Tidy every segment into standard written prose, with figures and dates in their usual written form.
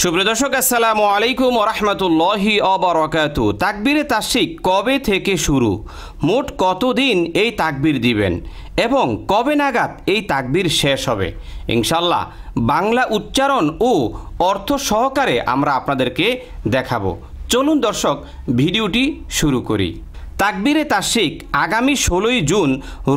সুপ্রিয় দর্শক, আসসালামু আলাইকুম ওয়া রাহমাতুল্লাহি ওয়া বারাকাতুহু। তাকবীরে তাশরিক কবে থেকে শুরু, মোট কতদিন এই তাকবীর দিবেন এবং কবে নাগাদ এই তাকবীর শেষ হবে, ইনশাআল্লাহ বাংলা উচ্চারণ ও অর্থ সহকারে আমরা আপনাদেরকে দেখাবো। চলুন দর্শক, ভিডিওটি শুরু করি। তাকবীরে তাশরিক আগামী 16ই জুন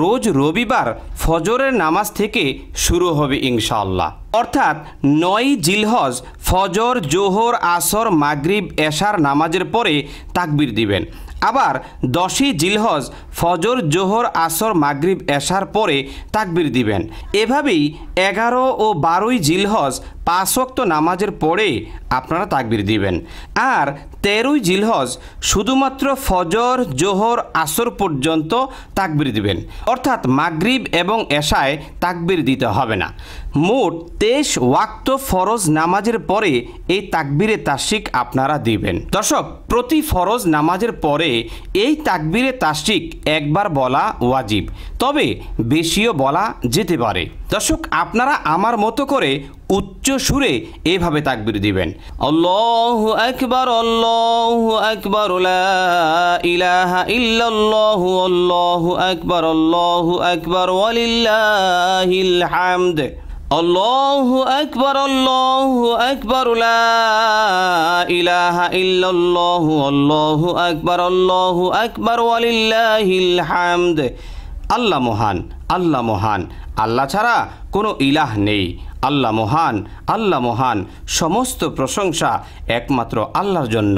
রোজ রবিবার ফজরের নামাজ থেকে শুরু হবে ইনশাআল্লাহ। অর্থাৎ 9ই জিলহজ ফজর, জোহর, আসর, মাগরিব, এশার নামাজের পরে তাকবীর দিবেন। আবার 10ই জিলহজ ফজর, জোহর, আসর, মাগরিব, এশার পরে তাকবীর দিবেন। এভাবেই 11 ও 12ই জিলহজ 5 ওয়াক্ত নামাজের পরে আপনারা তাকবীর দিবেন। আর 13ই জিলহজ শুধুমাত্র ফজর, জোহর, আসর পর্যন্ত তাকবীর দিবেন। অর্থাৎ মাগরিব এবং এশায় তাকবীর দিতে হবে না। মোট 23 ওয়াক্ত ফরজ নামাজের পরে এই তাকবীরে তাশরিক আপনারা দিবেন। দর্শক, প্রতি ফরজ নামাজের পরে এই তাকবীরে তাশরিক একবার বলা ওয়াজিব, তবে বেশিও বলা যেতে পারে। দর্শক, আপনারা আমার মতো করে উচ্চ সুরে এভাবে তাকবীর দিবেন। আল্লাহু আকবার, আল্লাহু আকবার, লা ইলাহা ইল্লাল্লাহু, আল্লাহু আকবার, আল্লাহু আকবার, ওয়ালিল্লাহিল হামদ। আল্লাহু আকবার, আল্লাহু আকবার, লা ইলাহা ইল্লাল্লাহু, আল্লাহু আকবার, আল্লাহু আকবার, ওয়ালিল্লাহিল হামদ। আল্লাহ মহান, আল্লাহ মহান, আল্লাহ ছাড়া কোনো ইলাহ নেই। আল্লাহ মহান, আল্লাহ মহান, সমস্ত প্রশংসা একমাত্র আল্লাহর জন্য।